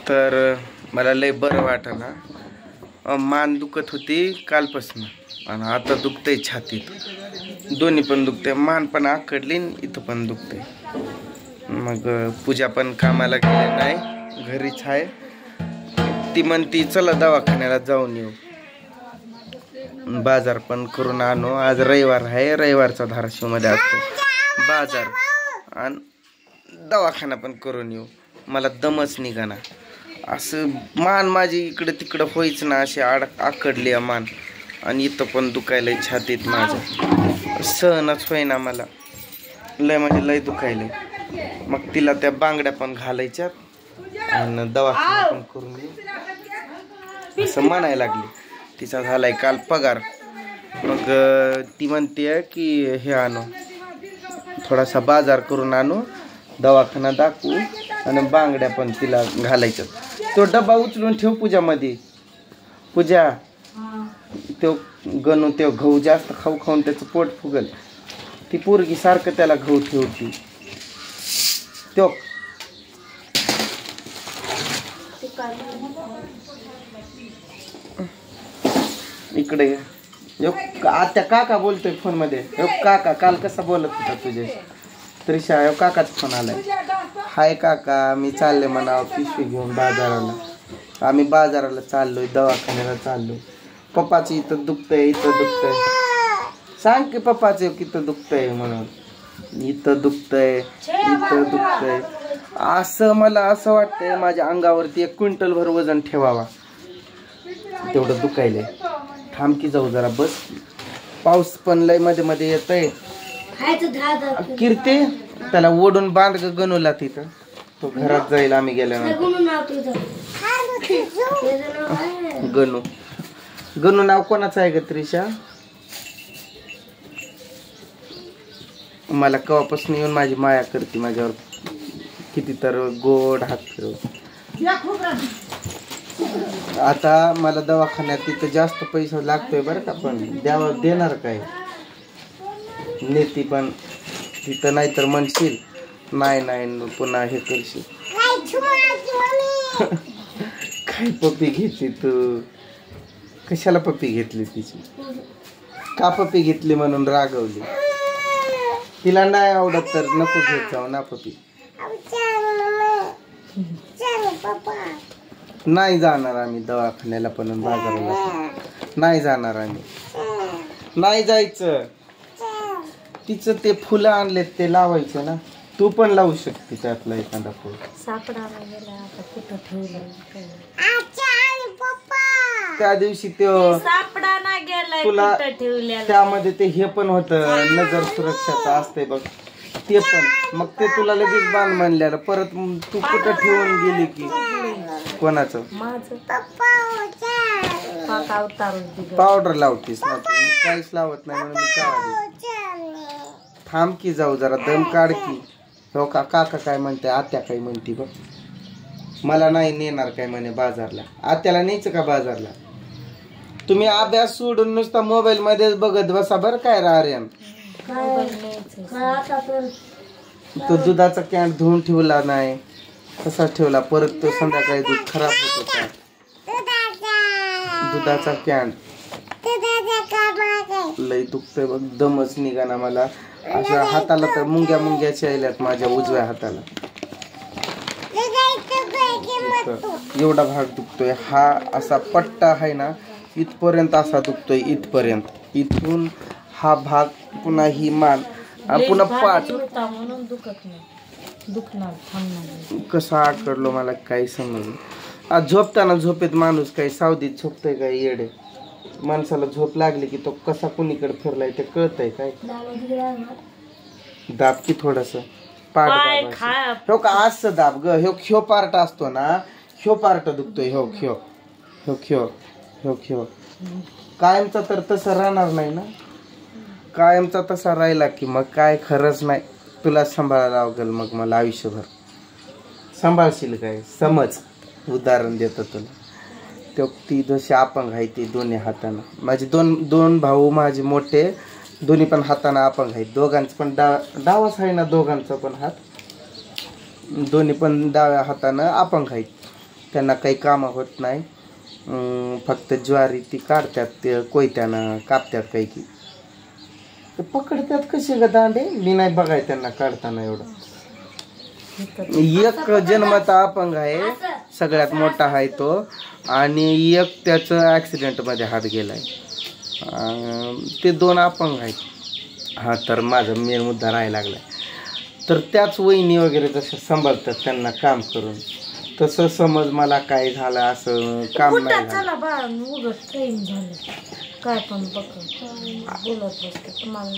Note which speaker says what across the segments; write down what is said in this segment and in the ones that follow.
Speaker 1: तर मला लय बरं वाटेना, मान दुखत होती कालपासून आणि आता दुखतंय छातीत, दोन्ही पण दुखते, मान पण आकडली इथं पण दुखते. मग पूजा पण कामाला गेली नाही, घरीच आहे. ती म्हणती चला दवाखान्याला जाऊन येऊ, बाजार पण करून आणू. आज रविवार आहे, रविवारचा धाराशिवमध्ये असतो बाजार, आणि दवाखाना पण करून येऊ. मला दमच निघाना, असं मान माझी इकडे तिकडं व्हायच ना, अशी आकडली मान, आणि इथं पण दुखायलंय छातीत माझं, सहनच होईना मला, लय म्हणजे लय दुखायलंय. मग तिला त्या बांगड्या पण घालायच्यात आणि दवाखाना पण करून येऊ असं म्हणायला लागली. तिचा झालाय काल पगार. मग ती म्हणते की हे आणू, थोडासा बाजार करून आणू, दवाखाना दाखवू आणि बांगड्या पण तिला घालायच्यात. तो डब्बा उचलून ठेव पूजामध्ये. पूजा, तो गणू ते गहू जास्त खाऊ खाऊन त्याचं पोट फुगल. ती पोरगी सारखं त्याला गहू ठेवती. तो इकडे आत्या काका बोलतोय फोन मध्ये. काका काल कसा बोलत होता तुझ्याशी. त्रिशा काकाच फोन आलाय. हाय काका, मी चालले म्हणा पिशवी घेऊन बाजाराला. आम्ही बाजाराला चाललोय, दवाखान्याला चाललोय. पप्पाचं इथं दुखतंय, इथं दुखतंय. सांग की पप्पाचं इथं दुखतंय म्हणून. इथं दुखतंय, इथं दुखतंय. असं मला असं वाटतंय माझ्या अंगावरती 1 क्विंटल भर वजन ठेवावा, तेवढं दुखायलंय. थांब की जाऊ जरा, बस. पाऊस पण लय मध्ये मध्ये येतय. कीर्ती त्याला ओढून बांध गणूला तिथं, तो घरात जाईल आम्ही गेल्यानंतर. गणू, गणू नाव कोणाचं आहे ग त्रिशा? मला कवापासून येऊन माझी माया करते माझ्यावर, किती तर गोड हात फिरव. आता मला दवाखान्यात तिथं जास्त पैसा लागतोय बरं का, पण देणार काय नेती पण तिथं, नाही तर म्हणशील नाही नाही पुन्हा हे करशील. काय पप्पी घेतली तू? कशाला पप्पी घेतली तिची? का पप्पी घेतली म्हणून रागवली? तिला नाही आवडत तर नको घेत जाऊ ना पप्पी. नाही जाणार आम्ही दवाखान्याला पण बाजाराला नाही जाणार आम्ही. नाही जायचं. तिचं ते फुलं आणलेत ते लावायचं ना, तू पण लावू शकते त्यातला एखादा फुल. त्या दिवशी तुला त्यामध्ये ते हे पण होतं, नजर सुरक्षाचं असते बघ ते पण. मग ते तुला लगेच बांध म्हणलेलं, परत तू कुठं ठेवून गेली की. कोणाचं? पावडर लावतीस ना तू? काहीच लावत नाही म्हणून मी काय. थांब की जाऊ जरा, दम काढ की. हो का काका काय म्हणते, आत्या काय म्हणते बघ. मला नाही नेणार काय म्हणे बाजारला. आत्याला न्यायचं का बाजारला? तुम्ही अभ्यास सोडून नुसता मोबाईल मध्येच बघत बसा बरं काय रार्यन. तो दुधाचा कॅन धुवून ठेवला नाही, तसाच ठेवला. परत तो संध्याकाळी दूध खराब होत होता. दुधाचा कॅन लय दुखतंय बघ, दमच निघाना मला. अशा हाताला तर मुंग्या मुंग्याच्या यायल्यात माझ्या उजव्या हाताला. एवढा भाग दुखतोय. हा असा पट्टा आहे ना इथपर्यंत असा दुखतोय, इथपर्यंत. इथून हा भाग, पुन्हा ही मान, पुन्हा पाठ. कसा आकडलो मला काही समजलं. आज झोपताना झोपेत माणूस काही सावधीत झोपतोय काय येडे. माणसाला झोप लागली की तो कसा कुणीकडे फिरलाय ते कळतंय काय. दाब की थोडस पाठ दाब. हो का असं दाब ग. ह्यो पार्ट असतो ना, ह्यो पार्ट दुखतोय. ह्यो ह्यो ह्यो ह्यो ह्यो ह्यो कायमचा तर तसं राहणार नाही ना. कायमचा तसा राहिला की मग काय खरंच नाही. तुला सांभाळायला लागेल मग मला आयुष्यभर. सांभाळशील काय? समज उदाहरण देतो तुला. तो ती जशी अपंग आहे ती दोन्ही हातानं. माझे दोन भाऊ माझे मोठे, दोन्ही पण हातानं अपंग आहेत. दोघांचं पण डावाच आहे ना, दोघांचा पण हात, दोन्ही पण डाव्या हातानं अपंग आहेत. त्यांना काही कामं होत नाही. फक्त ज्वारी ती काढतात, ते कोयत्यानं कापतात काही की. ते पकडतात कसे ग दांडे, मी नाही बघाय त्यांना काढताना एवढं. एक जन्मता अपंग आहे, सगळ्यात मोठा आहे तो, आणि एक त्याचं ॲक्सिडेंटमध्ये हात गेलाय. ते 2 अपंग आहेत. हा, तर माझा मेन मुद्दा राहायला लागलाय. तर त्याच वहिनी वगैरे जसं सांभाळतात त्यांना काम करून, तसं समज मला काय झालं असं काम नाही झालं.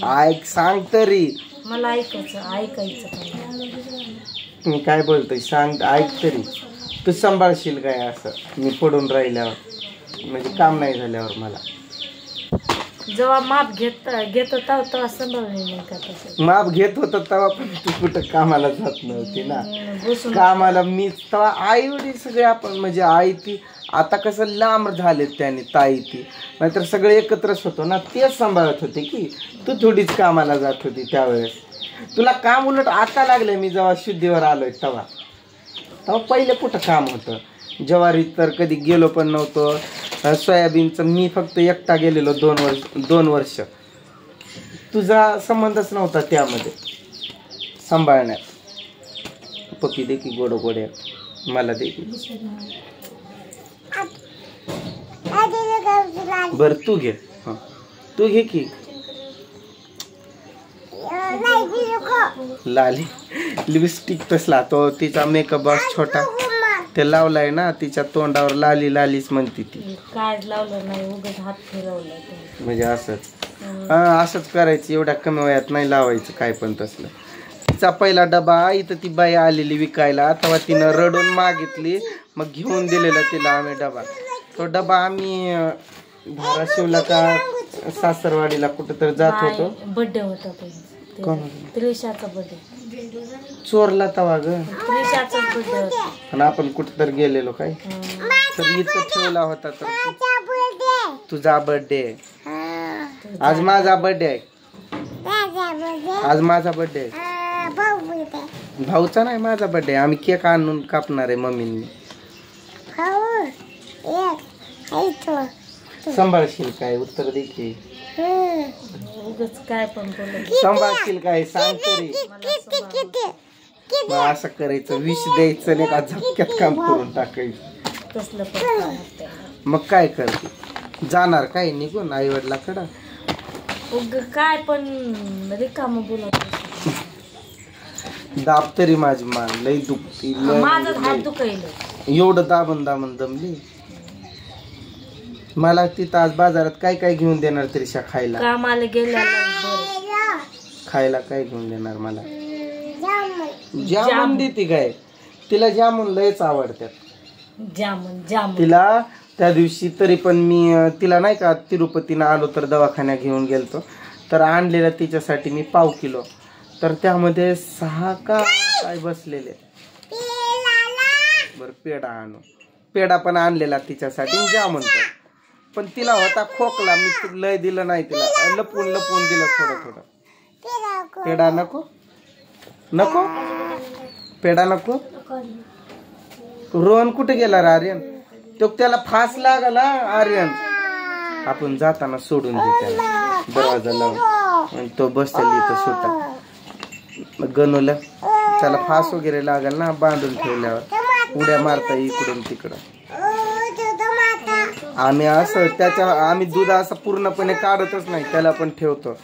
Speaker 1: ऐक, सांग तरी,
Speaker 2: मला ऐकायचं
Speaker 1: मी काय बोलतोय सांग, ऐक तरी. तू सांभाळशील काय असं मी पडून राहिल्यावर, म्हणजे काम नाही झाल्यावर? मला
Speaker 2: जेव्हा माप घेत होता तेव्हा सांभाळले नाही का? तसं
Speaker 1: माप घेत होता तेव्हा पण तू कुठं कामाला जात नव्हती ना. कामाला मी तेव्हा आई वडील सगळे आपण, म्हणजे आई ती आता कसं लांब झाले त्याने, ताई ती, नाहीतर सगळे एकत्रच होतो ना. तेच सांभाळत होते की तू थोडीच कामाला जात होती त्यावेळेस. तुला काम उलट आता लागलं. मी जेव्हा शुद्धीवर आलोय तेव्हा पहिले कुठं काम होतं. ज्वारीत तर कधी गेलो पण नव्हतो. सोयाबीनचं मी फक्त एकटा गेलेलो 2 वर्ष. तुझा संबंधच नव्हता त्यामध्ये सांभाळण्यात. पप्पी दे की गोड गोड्या, मला दे की. बर तू घे, हा तू घे की. लाली लिपस्टिक तसला तो तिचा मेकअप बॉक्स छोटा ते लावलाय ना तिच्या तोंडावर, लाली लालीच म्हणते ती.
Speaker 2: काय लावलं नाही, उगाच हात फिरवला.
Speaker 1: म्हणजे असंच, हा असंच करायचं. एवढ्या कमी वयात नाही लावायचं काय पण तसलं. तिचा पहिला डबा इथं ती बाई आलेली विकायला, तेव्हा तिनं रडून मागितली, मग घेऊन दिलेला तिला आम्ही डबा. तो डबा आम्ही धाराशिवला का सासरवाडीला कुठं तर जात होतो.
Speaker 2: बर्थडे होता त्रिशाचा बर्थडे.
Speaker 1: चोरला तवा ग,
Speaker 2: त्रिशाचा बर्थडे होता.
Speaker 1: आणि आपण कुठं तर गेलेलो काय, तर इथं ठेवला होता. तर तुझा बर्थडे, आज माझा बर्थडे आहे. आज माझा बर्थडे आहे. भाऊचा नाही, माझा बर्थडे. आम्ही केक आणून कापणार आहे मम्मींनी. सांभाळशील काय, उत्तर दे की.
Speaker 2: काय पण
Speaker 1: सांभाळशील काय, सांग तरी. असं करायचं, विष द्यायचं नाही का, झपक्यात काम करून टाकायचं. मग काय करते, जाणार काय निघून आई वडिलाकडं?
Speaker 2: काय पण रिकाम बोलत.
Speaker 1: दाब तरी माझी मान लई दुखती,
Speaker 2: माझं हात दुखायलं.
Speaker 1: एवढं दाबून दाबून दमली. मला तिथं आज बाजारात काय काय घेऊन देणार त्रिशा खायला?
Speaker 2: कामाला गेल्या
Speaker 1: खायला काय घेऊन देणार मला? जामून देते काय? तिला जामून लयच आवडतात.
Speaker 2: जामून
Speaker 1: तिला त्या दिवशी तरी पण मी तिला नाही का तिरुपतीनं आलो तर दवाखान्यात घेऊन गेलतो, तर आणलेला तिच्यासाठी मी 1/2 किलो. तर त्यामध्ये 6 का काय बसलेले. बर पेढा आणू, पेढा पण आणलेला तिच्यासाठी, जामून पण तिला होता खोकला. मी लय दिलं नाही तिला, लपवून दिलं थोडं थोडं. पेढा नको नको, पेढा नको. रोहन कुठे गेला रे? आर्यन तो, त्याला फास लागला आर्यन. आपण जाताना सोडून दे त्याला, दरवाजा लावून, आणि तो बसलेली इथं सुटा. गणूला त्याला फास वगैरे लागल ना, बांधून ठेवल्यावर उड्या मारता इकडून तिकडं. आम्ही असं आम्ही दूध असं पूर्णपणे काढतच नाही, त्याला पण ठेवतो.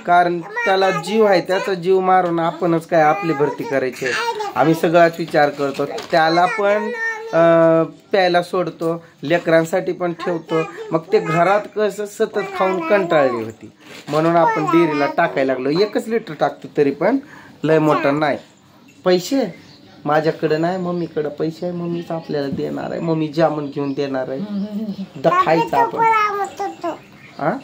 Speaker 1: कारण त्याला जीव आहे, त्याचा जीव मारून आपणच काय आपली भरती करायची. आम्ही सगळाच विचार करतो. त्याला पण प्यायला सोडतो, लेकरांसाठी पण ठेवतो. मग ते घरात कसं सतत खाऊन कंटाळली होती, म्हणून आपण डेअरीला टाकायला लागलो. 1 लिटर टाकतो, तरी पण लय मोठं नाही. पैसे माझ्याकडे नाही, मम्मीकडे पैसे आहे. मम्मीच आपल्याला देणार आहे. मम्मी जामून घेऊन देणार आहे. खायचं आपण. हा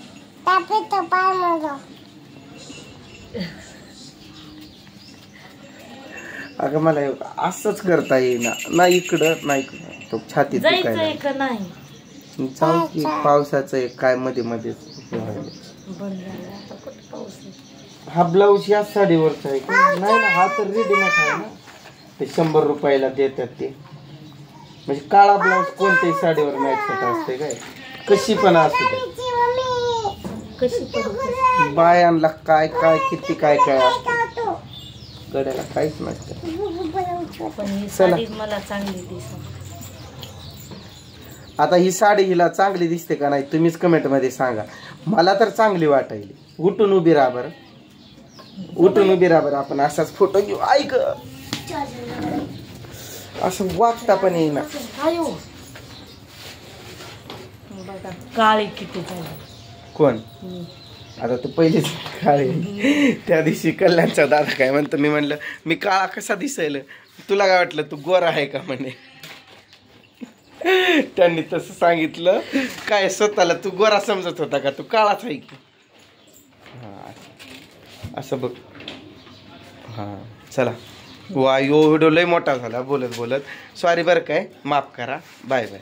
Speaker 1: अगं मला असंच करता येईना ना, इकडं नाही तो छातीत दुखायला. जाऊ की पावसाचं काय मध्ये मध्ये. हा ब्लाऊज या साडीवरचा आहे का? नाही ना, हा तर रेडीमेड आहे ना, ते 100 रुपयाला देतात ते. म्हणजे काळा ब्लाऊज कोणत्याही साडीवर मॅच होत असते काय, कशी पण असू दे.
Speaker 2: कशी पण
Speaker 1: बायांना काय काय किती काय काय असतं, गड्याला काहीच नसतं.
Speaker 2: पण ही साडी मला चांगली दिसत.
Speaker 1: आता ही साडी हिला चांगली दिसते का नाही तुम्हीच कमेंट मध्ये सांगा. मला तर चांगली वाटायली. उठून उभी राहा बरं, उठून उभी राहा बरं. आपण असाच फोटो घेऊ. ऐक असं वागता पण येईना.
Speaker 2: बघा काळी किती झाली.
Speaker 1: कोण आता तू पहिलीच काळी. त्या दिवशी कल्याणचा दादा काय म्हणतो, मी म्हणलं मी काळा कसा दिसायला, तुला काय वाटलं तू गोरा आहे का म्हणे. त्यांनी तसं सांगितलं. काय स्वतःला तू गोरा समजत होता का, तू काळाच आहे की. हा असं बघ. हा चला वा, यो व्हिडिओ लय मोठा झाला बोलत बोलत. सॉरी बरं काय, माफ करा. Bye bye.